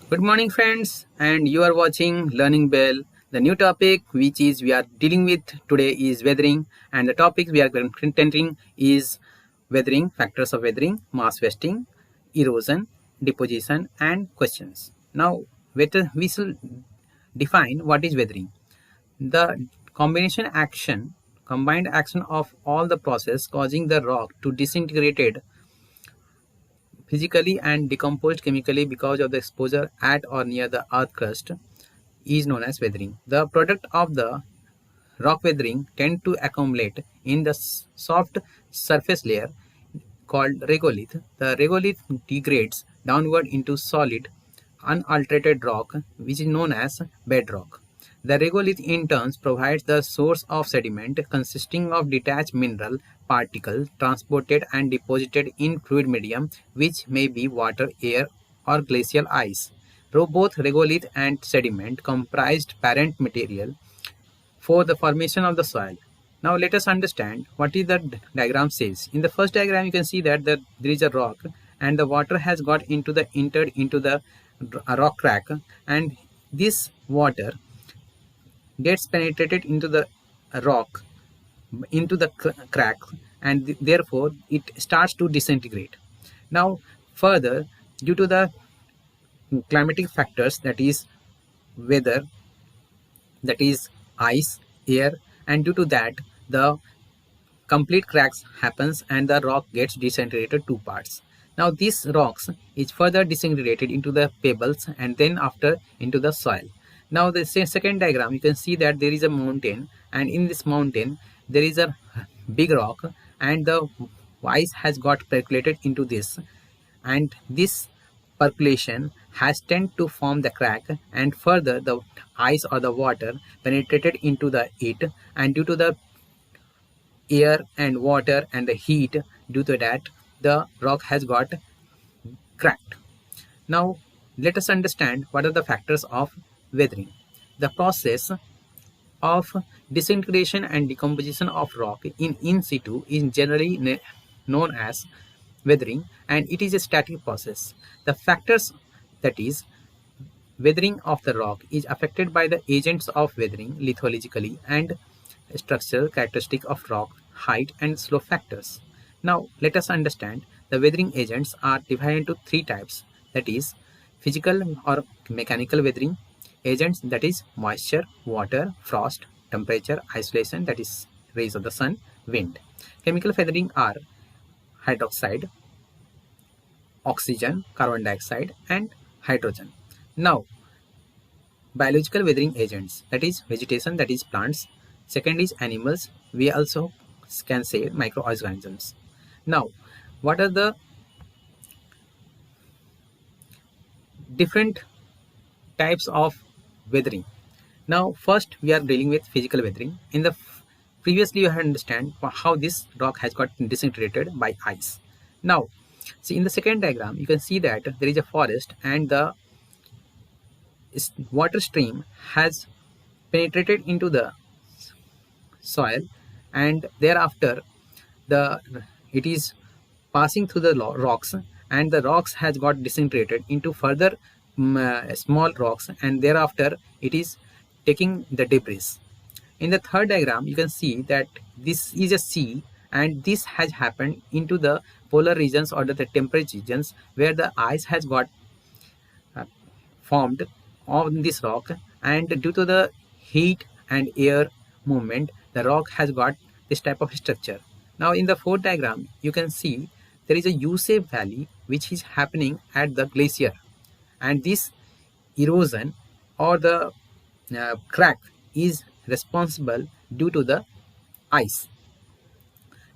Good morning, friends, and you are watching Learning Bell. The new topic which is we are dealing with today is weathering, and the topic we are contending is weathering, factors of weathering, mass wasting, erosion, deposition, and questions. Now, we shall define what is weathering. The combined action of all the process causing the rock to disintegrate physically and decomposed chemically because of the exposure at or near the earth crust is known as weathering. The product of the rock weathering tend to accumulate in the soft surface layer called regolith. The regolith degrades downward into solid, unaltered rock, which is known as bedrock. The regolith in turn provides the source of sediment consisting of detached mineral particles transported and deposited in fluid medium, which may be water, air, or glacial ice. Both regolith and sediment comprised parent material for the formation of the soil. Now let us understand what is the diagram says. In the first diagram, you can see that there is a rock and the water has got entered into the rock crack, and this water gets penetrated into the rock, into the crack, and therefore it starts to disintegrate. Now further, due to the climatic factors, that is weather, that is ice, air, and due to that the complete cracks happens and the rock gets disintegrated two parts. Now these rocks is further disintegrated into the pebbles and then after into the soil. Now the second diagram, you can see that there is a mountain, and in this mountain there is a big rock, and the ice has got percolated into this, and this percolation has tend to form the crack, and further the ice or the water penetrated into the it, and due to the air and water and the heat, due to that the rock has got cracked. Now let us understand what are the factors of weathering. The process of disintegration and decomposition of rock in situ is generally known as weathering, and it is a static process. The factors, that is weathering of the rock, is affected by the agents of weathering lithologically and structural characteristic of rock, height, and slope factors. Now let us understand the weathering agents are divided into three types, that is physical or mechanical weathering agents, that is moisture, water, frost, temperature, isolation, that is rays of the sun, wind. Chemical weathering are hydroxide, oxygen, carbon dioxide, and hydrogen. Now biological weathering agents, that is vegetation, that is plants. Second is animals, we also can say microorganisms. Now what are the different types of weathering? Now first we are dealing with physical weathering. In the previously you have understand how this rock has got disintegrated by ice. Now see, in the second diagram you can see that there is a forest, and the water stream has penetrated into the soil, and thereafter the it is passing through the rocks, and the rocks has got disintegrated into further small rocks, and thereafter it is taking the debris. In the third diagram you can see that this is a sea, and this has happened into the polar regions or the temperate regions where the ice has got formed on this rock, and due to the heat and air movement the rock has got this type of structure. Now in the fourth diagram you can see there is a U-shaped valley which is happening at the glacier, and this erosion or the crack is responsible due to the ice.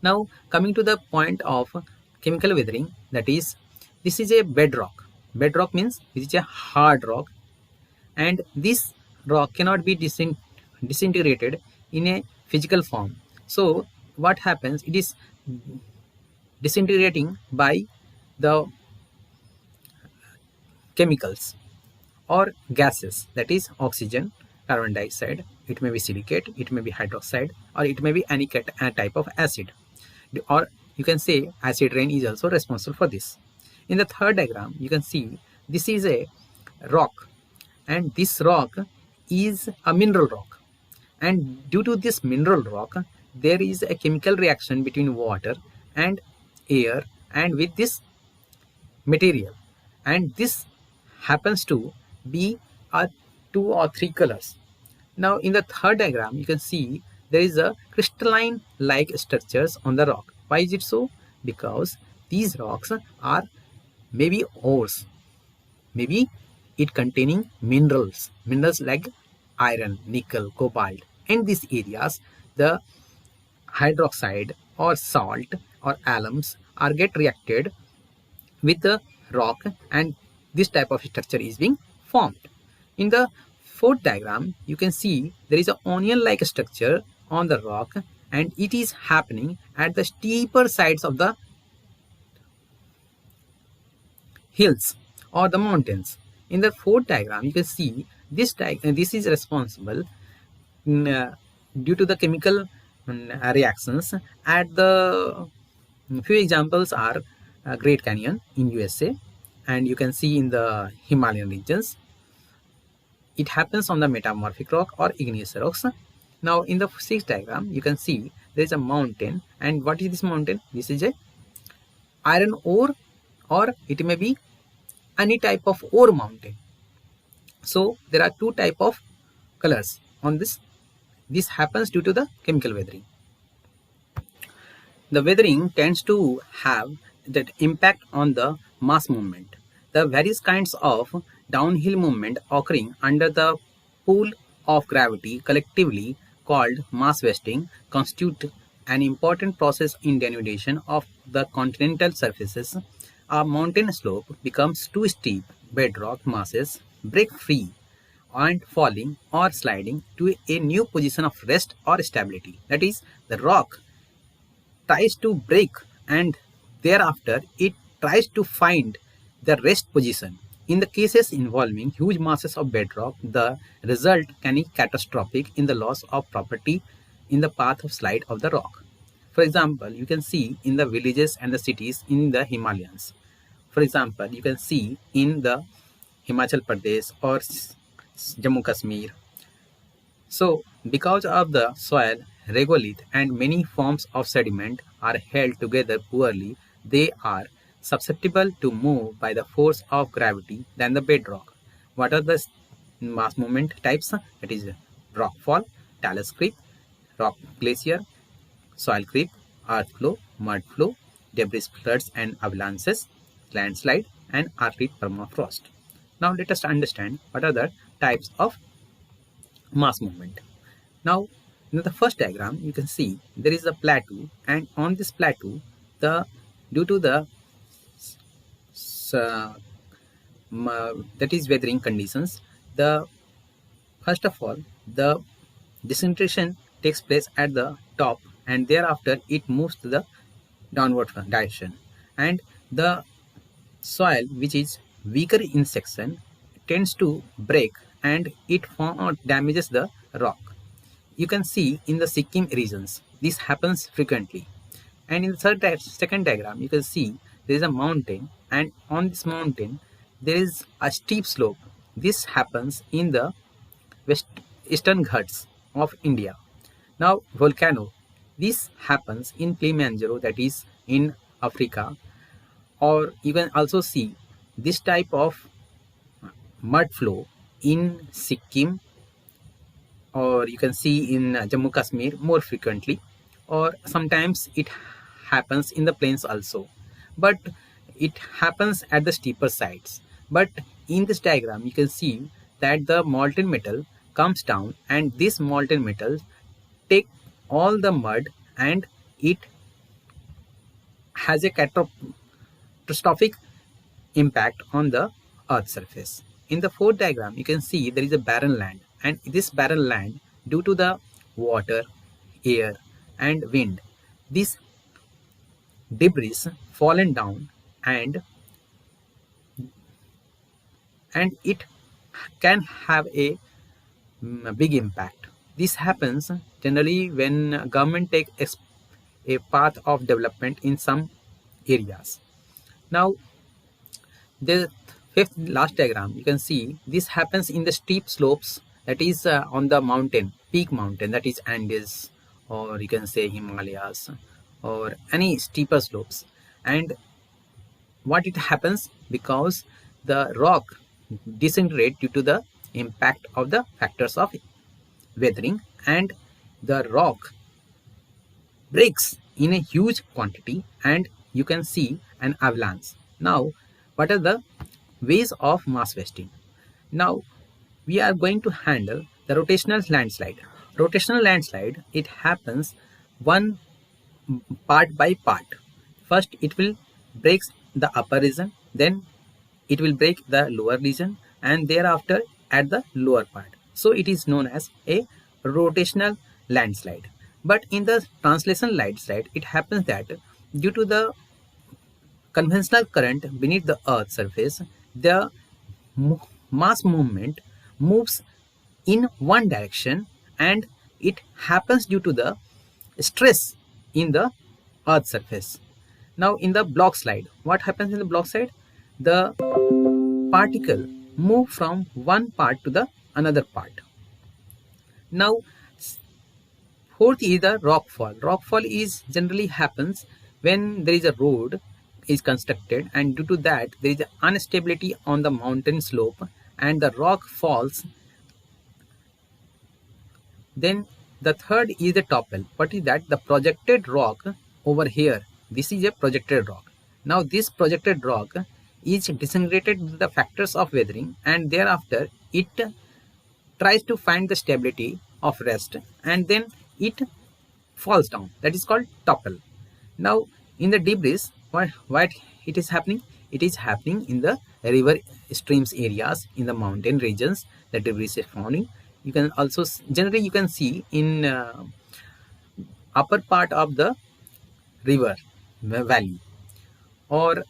Now coming to the point of chemical weathering, that is this is a bedrock. Bedrock means this is a hard rock, and this rock cannot be disintegrated in a physical form. So what happens, it is disintegrating by the chemicals or gases, that is oxygen, carbon dioxide, it may be silicate, it may be hydroxide, or it may be any type of acid, or you can say acid rain is also responsible for this. In the third diagram you can see this is a rock, and this rock is a mineral rock, and due to this mineral rock there is a chemical reaction between water and air and with this material, and this happens to be a two or three colors. Now in the third diagram you can see there is a crystalline like structures on the rock. Why is it so? Because these rocks are maybe ores, maybe it containing minerals like iron, nickel, cobalt. In these areas the hydroxide or salt or alums are get reacted with the rock, and this type of structure is being formed. In the fourth diagram you can see there is an onion like structure on the rock, and it is happening at the steeper sides of the hills or the mountains. In the fourth diagram you can see this is responsible due to the chemical reactions at the few examples are Great Canyon in USA, and you can see in the Himalayan regions. It happens on the metamorphic rock or igneous rocks. Now in the sixth diagram you can see there is a mountain, and what is this mountain? This is a iron ore, or it may be any type of ore mountain. So there are two type of colors on this. This happens due to the chemical weathering. The weathering tends to have that impact on the mass movement. The various kinds of downhill movement occurring under the pull of gravity, collectively called mass wasting, constitute an important process in denudation of the continental surfaces. A mountain slope becomes too steep, bedrock masses break free and falling or sliding to a new position of rest or stability. That is, the rock tries to break, and thereafter it tries to find the rest position. In the cases involving huge masses of bedrock, the result can be catastrophic in the loss of property in the path of slide of the rock. For example, you can see in the villages and the cities in the Himalayas. For example, you can see in the Himachal Pradesh or Jammu Kashmir. So, because of the soil, regolith and many forms of sediment are held together poorly, they are susceptible to move by the force of gravity than the bedrock. What are the mass movement types? That is rockfall, talus creep, rock glacier, soil creep, earth flow, mud flow, debris floods and avalanches, landslide, and earthly permafrost. Now let us understand what are the types of mass movement. Now in the first diagram you can see there is a plateau, and on this plateau due to the that is weathering conditions, the first of all the disintegration takes place at the top, and thereafter it moves to the downward direction, and the soil which is weaker in section tends to break, and it damages the rock. You can see in the Sikkim regions this happens frequently. And in the second diagram you can see there is a mountain, and on this mountain there is a steep slope. This happens in the eastern Ghats of India. Now volcano, this happens in Kilimanjaro, that is in Africa, or you can also see this type of mud flow in Sikkim, or you can see in Jammu Kashmir more frequently, or sometimes it happens in the plains also, but it happens at the steeper sides. But in this diagram you can see that the molten metal comes down, and this molten metal take all the mud, and it has a catastrophic impact on the earth surface. In the fourth diagram you can see there is a barren land, and this barren land, due to the water, air and wind, this debris fallen down, and it can have a big impact. This happens generally when government take a path of development in some areas. Now the fifth last diagram, you can see this happens in the steep slopes, that is on the mountain, peak mountain, that is Andes, or you can say Himalayas, or any steeper slopes. And what it happens, because the rock disintegrate due to the impact of the factors of weathering, and the rock breaks in a huge quantity, and you can see an avalanche. Now, what are the ways of mass wasting? Now, we are going to handle the rotational landslide. Rotational landslide, it happens one part by part. First, it will break the upper region, then it will break the lower region, and thereafter at the lower part. So it is known as a rotational landslide. But in the translation landslide, it happens that due to the conventional current beneath the earth's surface, the mass movement moves in one direction, and it happens due to the stress in the earth's surface. Now in the block slide, what happens in the block slide? The particle move from one part to the another part. Now fourth is the rockfall. Rockfall is generally happens when there is a road is constructed, and due to that there is an instability on the mountain slope and the rock falls. Then the third is the topple. What is that? The projected rock over here. This is a projected rock. Now this projected rock is disintegrated with the factors of weathering, and thereafter it tries to find the stability of rest, and then it falls down. That is called topple. Now in the debris, what it is happening? It is happening in the river streams areas, in the mountain regions. The debris is forming. You can also generally you can see in upper part of the river valley, or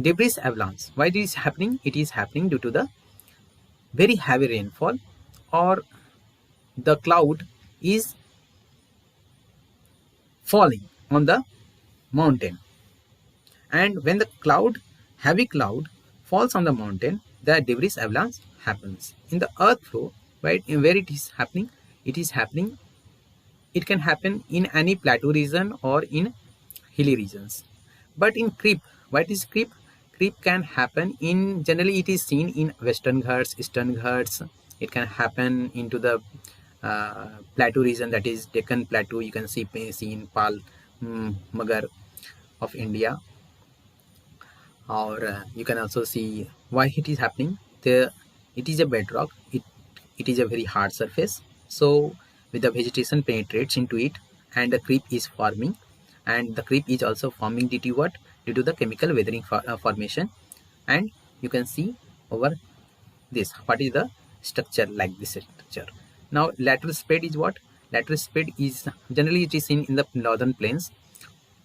debris avalanche. Why this is happening? It is happening due to the very heavy rainfall, or the cloud is falling on the mountain, and when the heavy cloud falls on the mountain, the debris avalanche happens. In the earth flow, right, where it is happening, it can happen in any plateau region or in hilly regions. But in creep, what is creep? Creep can happen in, generally it is seen in Western Ghats, Eastern Ghats. It can happen into the plateau region, that is Deccan Plateau. You can see in Pal Magar of India, or you can also see why it is happening. It is a bedrock. It is a very hard surface. So with the vegetation penetrates into it, and the creep is forming, and the creep is also forming due to what? Due to the chemical weathering formation. And you can see over this what is the structure, like this structure. Now lateral spread is what? Lateral spread is generally it is seen in the northern plains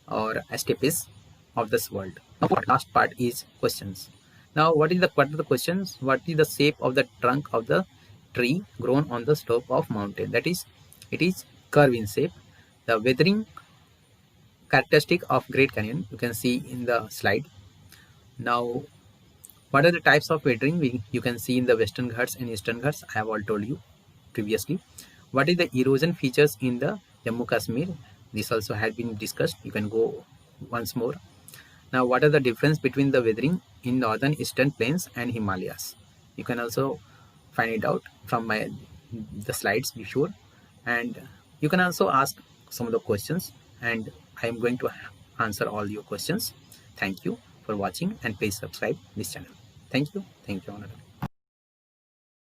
or steppes of this world. Now last part is questions. Now what are the questions? What is the shape of the trunk of the tree grown on the slope of mountain? That is, it is curve in shape. The weathering characteristic of Great Canyon you can see in the slide. Now what are the types of weathering you can see in the Western Ghats and Eastern Ghats? I have all told you previously. What is the erosion features in the Jammu Kashmir? This also had been discussed. You can go once more. Now what are the difference between the weathering in northern eastern plains and Himalayas? You can also find it out from the slides before, and you can also ask some of the questions, and I am going to answer all your questions. Thank you for watching, and please subscribe this channel. Thank you. Thank you.